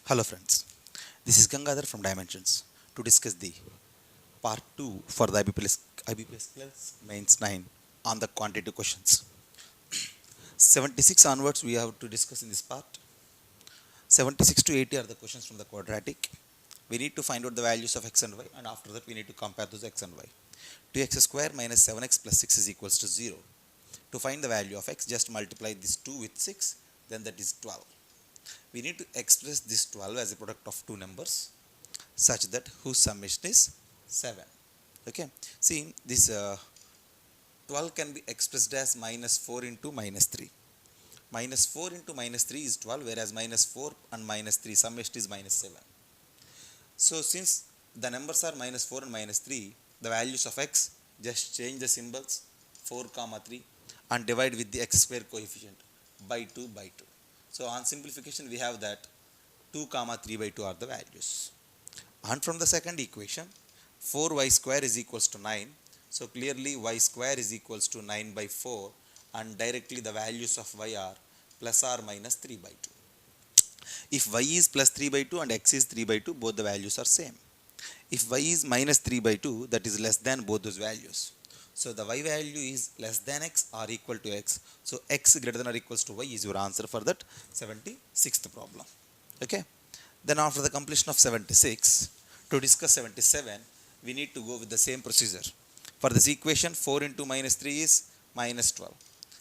Hello friends, this is Gangadhar from Dimensions to discuss the part 2 for the IBPS Clerks Mains 9 on the quantitative questions. 76 onwards we have to discuss in this part. 76 to 80 are the questions from the quadratic. We need to find out the values of x and y, and after that we need to compare those x and y. 2x square minus 7x plus 6 is equals to 0. To find the value of x, just multiply this 2 with 6, then that is 12. We need to express this 12 as a product of two numbers such that whose summation is 7. Okay, see this 12 can be expressed as minus 4 into minus 3. Minus 4 into minus 3 is 12, whereas minus 4 and minus 3 summation is minus 7. So since the numbers are minus 4 and minus 3, the values of x, just change the symbols 4 comma 3 and divide with the x square coefficient by 2 by 2. So on simplification we have that 2 comma 3 by 2 are the values. And from the second equation, 4y square is equals to 9. So clearly y square is equals to 9 by 4, and directly the values of y are plus or minus 3 by 2. If y is plus 3 by 2 and x is 3 by 2, both the values are same. If y is minus 3 by 2, that is less than both those values. So the y value is less than x or equal to x. So x greater than or equals to y is your answer for that 76th problem. Okay. Then after the completion of 76, to discuss 77, we need to go with the same procedure. For this equation, 4 into minus 3 is minus 12.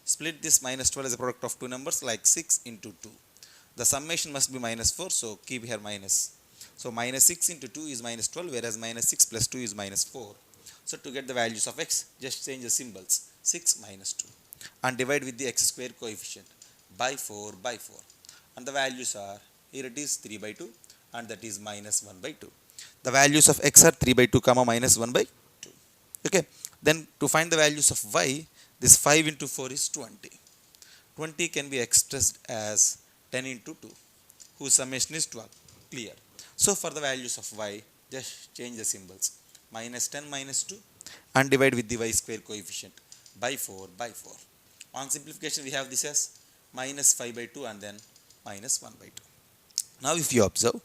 Split this minus 12 as a product of two numbers like 6 into 2. The summation must be minus 4, so keep here minus. So minus 6 into 2 is minus 12, whereas minus 6 plus 2 is minus 4. So to get the values of x, just change the symbols 6 minus 2 and divide with the x square coefficient by 4 by 4. And the values are, here it is 3 by 2 and that is minus 1 by 2. The values of x are 3 by 2 comma minus 1 by 2. Okay. Then to find the values of y, this 5 into 4 is 20. 20 can be expressed as 10 into 2, whose summation is 12. Clear. So for the values of y, just change the symbols. Minus 10 minus 2 and divide with the y square coefficient by 4 by 4. On simplification we have this as minus 5 by 2 and then minus 1 by 2. Now if you observe,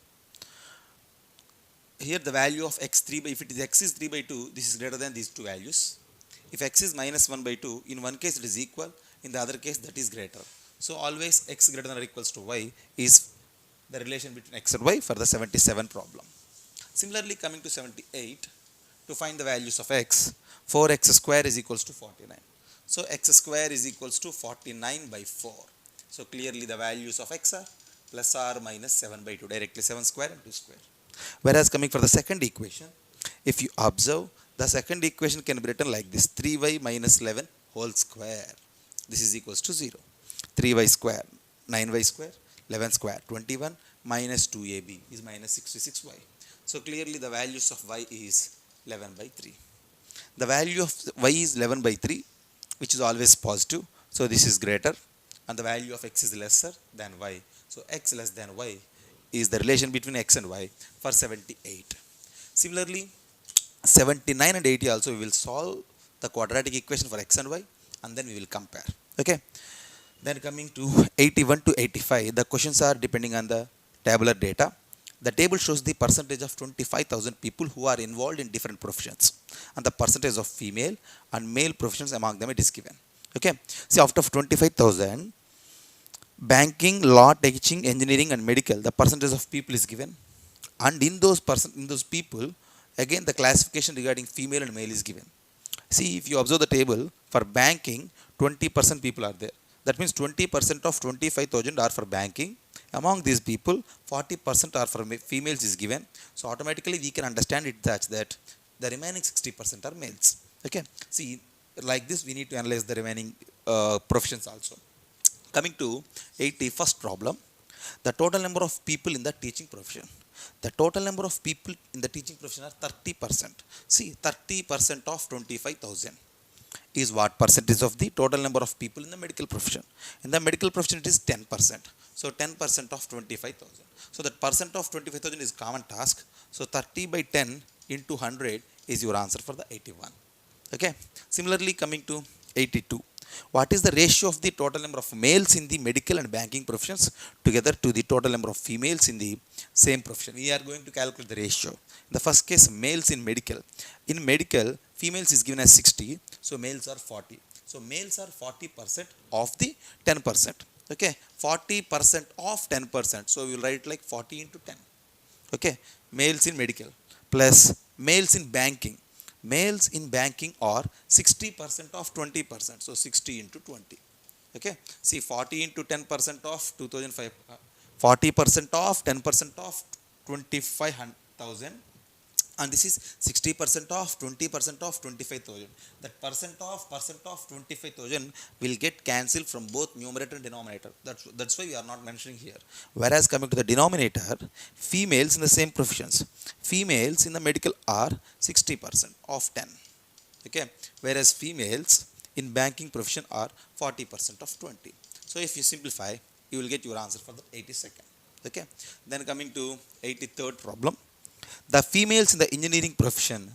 here the value of x 3 by, if it is x is 3 by 2, this is greater than these two values. If x is minus 1 by 2, in one case it is equal, in the other case that is greater. So always x greater than or equals to y is the relation between x and y for the 77 problem. Similarly, coming to 78, to find the values of x, 4x square is equals to 49. So x square is equals to 49 by 4. So clearly the values of x are plus or minus 7 by 2, directly 7 square and 2 square. Whereas coming for the second equation, if you observe, the second equation can be written like this, 3y minus 11 whole square. This is equals to 0. 3y square, 9y square, 11 square, 21 minus 2ab is minus 66y. So clearly the values of y is 11 by 3. The value of y is 11 by 3, which is always positive. So this is greater, and the value of x is lesser than y. So x less than y is the relation between x and y for 78. Similarly, 79 and 80 also we will solve the quadratic equation for x and y, and then we will compare. Okay. Then coming to 81 to 85, the questions are depending on the tabular data. The table shows the percentage of 25,000 people who are involved in different professions, and the percentage of female and male professions among them it is given. Okay. See, out of 25,000, banking, law, teaching, engineering and medical, the percentage of people is given. And in those people, again the classification regarding female and male is given. See, if you observe the table, for banking, 20% people are there. That means 20% of 25,000 are for banking. Among these people, 40% are for females is given. So automatically we can understand it such that the remaining 60% are males. Okay. See, like this we need to analyze the remaining professions also. Coming to 81st problem, the total number of people in the teaching profession. The total number of people in the teaching profession are 30%. See, 30% of 25,000 is what percentage of the total number of people in the medical profession. In the medical profession it is 10%. So 10% of 25,000. So that percent of 25,000 is common task. So 30 by 10 into 100 is your answer for the 81. Okay. Similarly, coming to 82. What is the ratio of the total number of males in the medical and banking professions together to the total number of females in the same profession? We are going to calculate the ratio. In the first case, males in medical. In medical, females is given as 60, so males are 40. So males are 40% of the 10%. Okay, 40% of 10%. So we will write like 40 into 10. Okay, males in medical plus males in banking. Males in banking are 60% of 20%, so 60 into 20. Okay, see, 40 into 10% of 2005, 40% of 10% of 25,000, and this is 60% of 20% of 25,000. That percent of 25,000 will get cancelled from both numerator and denominator. That's why we are not mentioning here. Whereas coming to the denominator, females in the same professions, females in the medical are 60% of 10. Okay, whereas females in banking profession are 40% of 20. So if you simplify, you will get your answer for the 82nd. Okay, then coming to 83rd problem. The females in the engineering profession,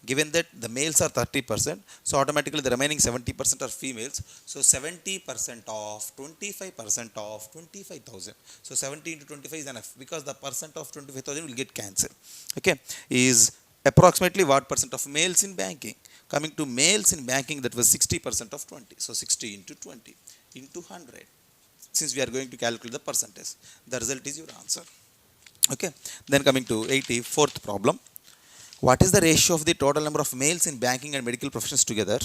given that the males are 30%, so automatically the remaining 70% are females. So 70% of 25% of 25,000. So 70 into 25 is enough, because the percent of 25,000 will get cancelled. Okay, is approximately what percent of males in banking? Coming to males in banking, that was 60% of 20. So 60 into 20 into 100. Since we are going to calculate the percentage, the result is your answer. Okay, then coming to 84th problem. What is the ratio of the total number of males in banking and medical professions together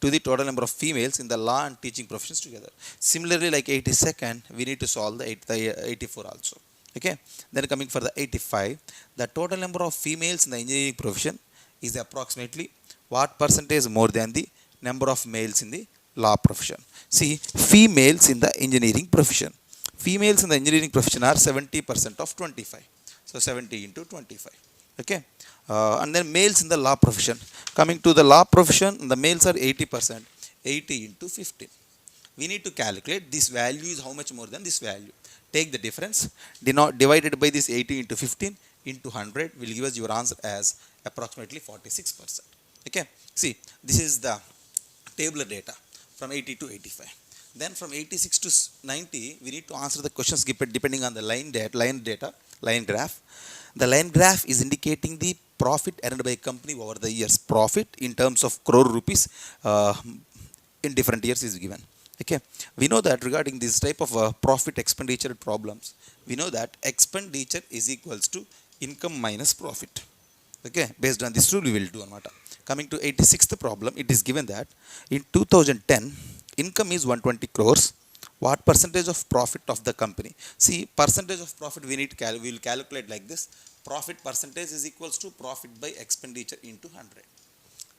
to the total number of females in the law and teaching professions together? Similarly, like 82nd, we need to solve the 84 also. Okay, then coming for the 85, the total number of females in the engineering profession is approximately what percentage more than the number of males in the law profession? See, females in the engineering profession. Females in the engineering profession are 70% of 25. So 70 into 25. Okay. And then males in the law profession. Coming to the law profession, the males are 80%. 80 into 15. We need to calculate this value is how much more than this value. Take the difference, divided by this 80 into 15 into 100 will give us your answer as approximately 46%. Okay. See, this is the tabular data from 80 to 85. Then from 86 to 90, we need to answer the questions depending on the line graph. The line graph is indicating the profit earned by a company over the years. Profit in terms of crore rupees in different years is given. Okay, we know that regarding this type of profit expenditure problems, we know that expenditure is equals to income minus profit. Okay, based on this rule we will do on matter. Coming to 86th problem, it is given that in 2010, income is 120 crores. What percentage of profit of the company? See, percentage of profit we need to we will calculate like this. Profit percentage is equals to profit by expenditure into 100.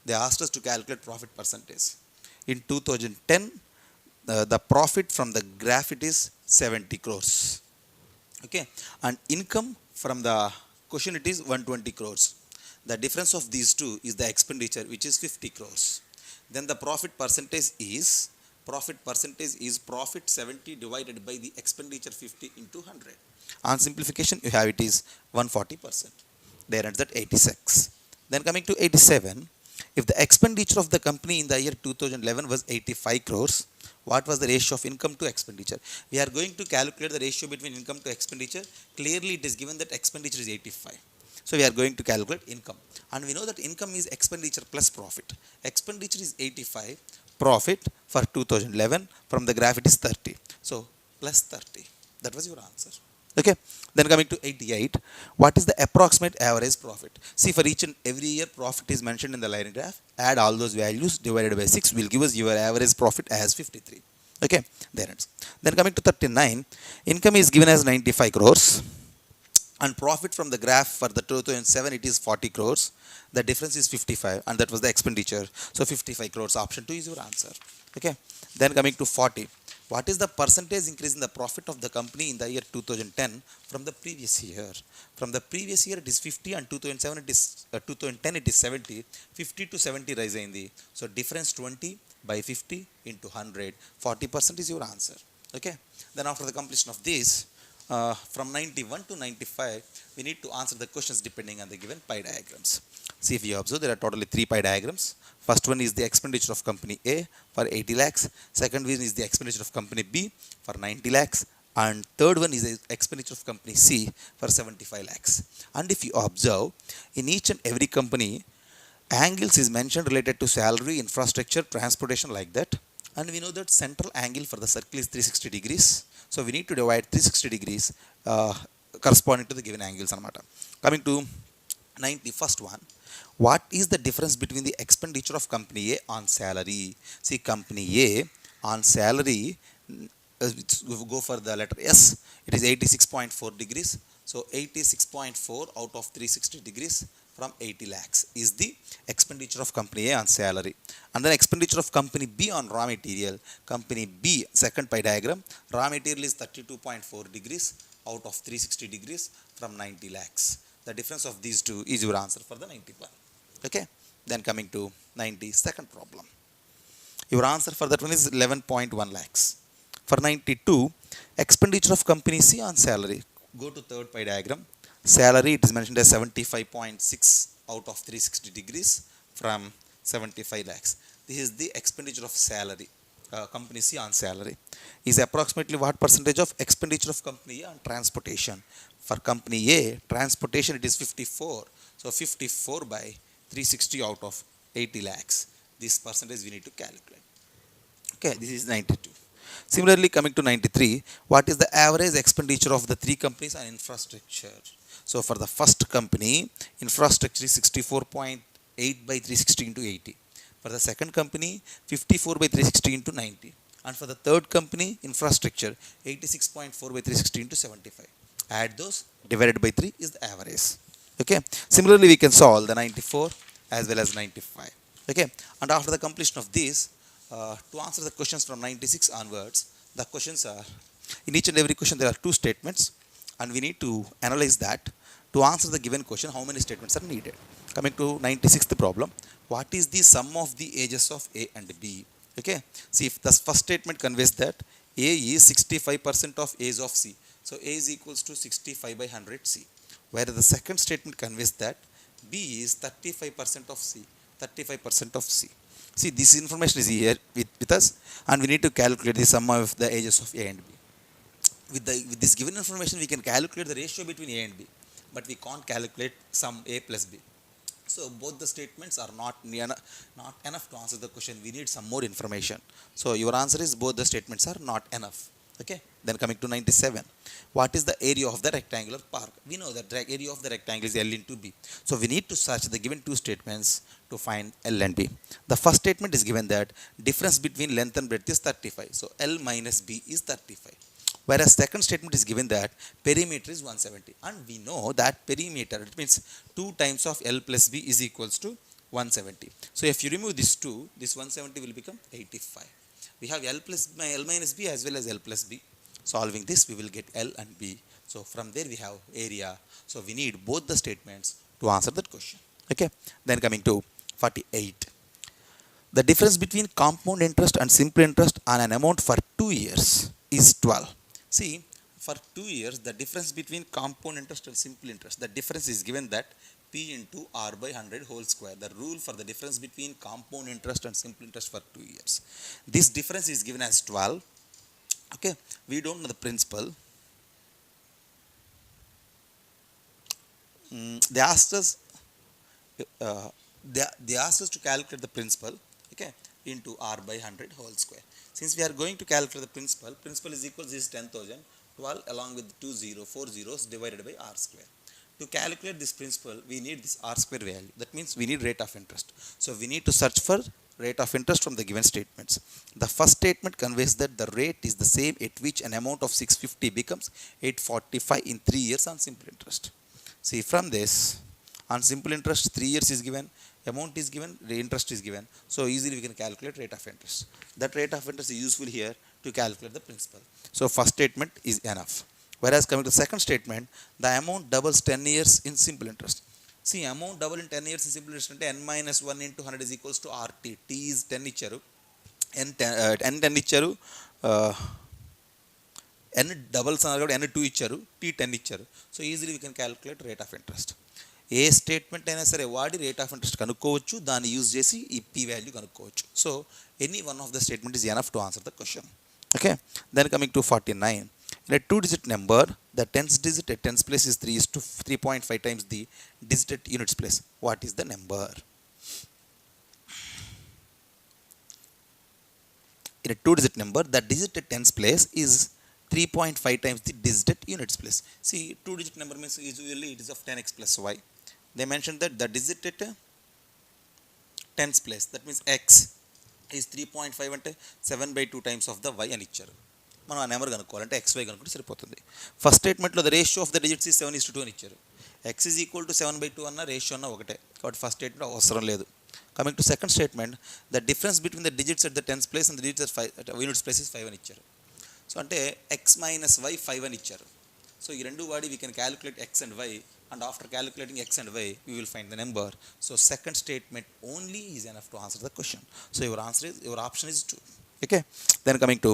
They asked us to calculate profit percentage. In 2010, the profit from the graph it is 70 crores. Okay, and income from the question it is 120 crores. The difference of these two is the expenditure, which is 50 crores. Then the profit percentage is profit 70 divided by the expenditure 50 into 100. On simplification, you have it is 140%. There ends at 86. Then coming to 87, if the expenditure of the company in the year 2011 was 85 crores, what was the ratio of income to expenditure? We are going to calculate the ratio between income to expenditure. Clearly, it is given that expenditure is 85. So we are going to calculate income. And we know that income is expenditure plus profit. Expenditure is 85. Profit for 2011 from the graph it is 30. So plus 30. That was your answer. Okay. Then coming to 88. What is the approximate average profit? See, for each and every year profit is mentioned in the line graph. Add all those values divided by 6 will give us your average profit as 53. Okay. There ends. Then coming to 39. Income is given as 95 crores. And profit from the graph for the 2007 it is 40 crores. The difference is 55 and that was the expenditure. So 55 crores, option 2 is your answer. Okay. Then coming to 40. What is the percentage increase in the profit of the company in the year 2010 from the previous year? From the previous year it is 50 and 2007 it is 2010 it is 70. 50 to 70 rise in the. So difference 20 by 50 into 100. 40% is your answer. Okay. Then after the completion of this, from 91 to 95, we need to answer the questions depending on the given pie diagrams. See, if you observe, there are totally 3 pie diagrams. First one is the expenditure of company A for 80 lakhs. Second one is the expenditure of company B for 90 lakhs. And third one is the expenditure of company C for 75 lakhs. And if you observe, in each and every company, angles is mentioned related to salary, infrastructure, transportation, like that. And we know that central angle for the circle is 360 degrees. So we need to divide 360 degrees corresponding to the given angles. Coming to 91st one, what is the difference between the expenditure of company A on salary? See, company A on salary, go for the letter S, it is 86.4 degrees. So 86.4 out of 360 degrees from 80 lakhs is the expenditure of company A on salary. And then expenditure of company B on raw material. Company B, second pie diagram, raw material is 32.4 degrees out of 360 degrees from 90 lakhs. The difference of these two is your answer for the 91. Okay. Then coming to 92nd problem. Your answer for that one is 11.1 lakhs. For 92, expenditure of company C on salary. Go to third pie diagram. Salary, it is mentioned as 75.6 out of 360 degrees from 75 lakhs. This is the expenditure of salary. Company C on salary is approximately what percentage of expenditure of company A on transportation? For company A, transportation, it is 54. So 54 by 360 out of 80 lakhs. This percentage we need to calculate. Okay, this is 92. Similarly, coming to 93, what is the average expenditure of the 3 companies on infrastructure? So for the first company, infrastructure is 64.8 by 360 into 80. For the second company, 54 by 360 into 90. And for the third company, infrastructure, 86.4 by 360 into 75. Add those, divided by 3 is the average. Okay. Similarly, we can solve the 94 as well as 95. Okay. And after the completion of this, to answer the questions from 96 onwards, the questions are, in each and every question there are 2 statements, and we need to analyze that. To answer the given question, how many statements are needed? Coming to 96th problem, what is the sum of the ages of A and B? Okay, see, if the first statement conveys that A is 65% of age of C, so A is equals to 65 by 100 C, whereas the second statement conveys that B is 35% of C, 35% of C. See, this information is here with us, and we need to calculate the sum of the ages of A and B. With this given information, we can calculate the ratio between A and B, but we can't calculate sum A plus B. So both the statements are not enough to answer the question. We need some more information. So your answer is both the statements are not enough. Okay. Then coming to 97. What is the area of the rectangular park? We know that the area of the rectangle is L into B. So we need to search the given 2 statements to find L and B. The first statement is given that difference between length and breadth is 35. So L minus B is 35. Whereas second statement is given that perimeter is 170. And we know that perimeter, it means 2 times of L plus B is equals to 170. So if you remove this 2, this 170 will become 85. We have L minus B as well as L plus B. Solving this, we will get L and B. So from there we have area. So we need both the statements to answer that question. Okay. Then coming to 48. The difference between compound interest and simple interest on an amount for 2 years is 12. See, for 2 years, the difference between compound interest and simple interest, the difference is given that P into R by 100 whole square. The rule for the difference between compound interest and simple interest for 2 years. This difference is given as 12. Okay, we don't know the principal. They asked us, they asked us to calculate the principal, okay, into R by 100 whole square. Since we are going to calculate the principal is equal to this 10,000, 12 along with 4 zeros divided by R square. To calculate this principal, we need this R square value. That means we need rate of interest. So we need to search for rate of interest from the given statements. The first statement conveys that the rate is the same at which an amount of 650 becomes 845 in 3 years on simple interest. See, from this, on simple interest, 3 years is given, amount is given, the interest is given. So easily we can calculate rate of interest. That rate of interest is useful here to calculate the principal. So first statement is enough. Whereas coming to the second statement, the amount doubles 10 years in simple interest. See, amount double in 10 years in simple interest, n minus 1 into 100 is equals to RT. T is 10 icharu. N 10 icharu. n doubles అన్నారు కాబట్టి n 2 ఇచ్చారు, t 10 ఇచ్చారు. So easily we can calculate rate of interest. A statement అయినా సరే వాడి rate of interest కనుక్కోవచ్చు, దాన్ని use చేసి ఈ పీ వాల్యూ కనుక్కోవచ్చు. So any one of the statement is enough to answer the question. Okay, then coming to 49. In a 2-digit number, the tens digit at tens place is 3 is to 3.5 times the digit at units place. What is the number? In a 2-digit number, the digit at tens place is 3.5 times the digit at units place. See, 2-digit number means usually it is of 10x plus y. They mentioned that the digit at tens place, that means x, is 3.5 అంటే 7/2 times of the y అని ఇచ్చారు. మనం ఆ number కనుక్కోవాలంటే XY కనుక్కుంటే సరిపోతుంది. First స్టేట్మెంట్లో the ratio of the digits is 7:2 అని ఇచ్చారు. x ఈజ్ ఈక్వల్ టు 7/2 అన్న రేషియో అన్న ఒకటే, కాబట్టి ఫస్ట్ స్టేట్మెంట్ అవసరం లేదు. Coming to second statement, the difference between the digits at the tens place and the digits at units place is 5 అని ఇచ్చారు. సో అంటే x మైనస్ y 5 అని ఇచ్చారు. సో ఈ రెండు వాడి we can calculate x and y, and after calculating x and y we will find the number. So second statement only is enough to answer the question. So your option is 2. Okay, then coming to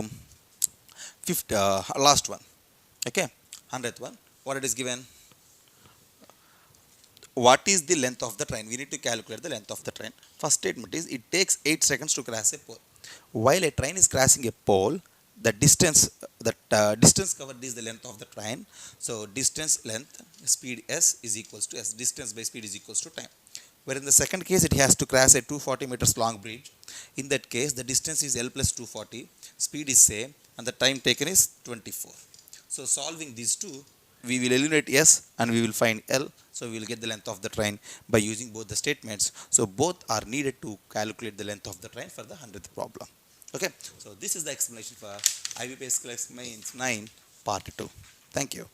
fifth last one. Okay, 100th one, what it is given, what is the length of the train? We need to calculate the length of the train. First statement is it takes 8 seconds to cross a pole. While a train is crossing a pole, the distance distance covered is the length of the train. So distance length speed s is equals to s, distance by speed is equals to time. Where in the second case it has to cross a 240 meters long bridge. In that case the distance is l plus 240, speed is same, and the time taken is 24. So solving these two, we will eliminate s and we will find l. So we will get the length of the train by using both the statements. So both are needed to calculate the length of the train for the 100th problem. Okay, so this is the explanation for IBPS Clerks Mains 9 part 2. Thank you.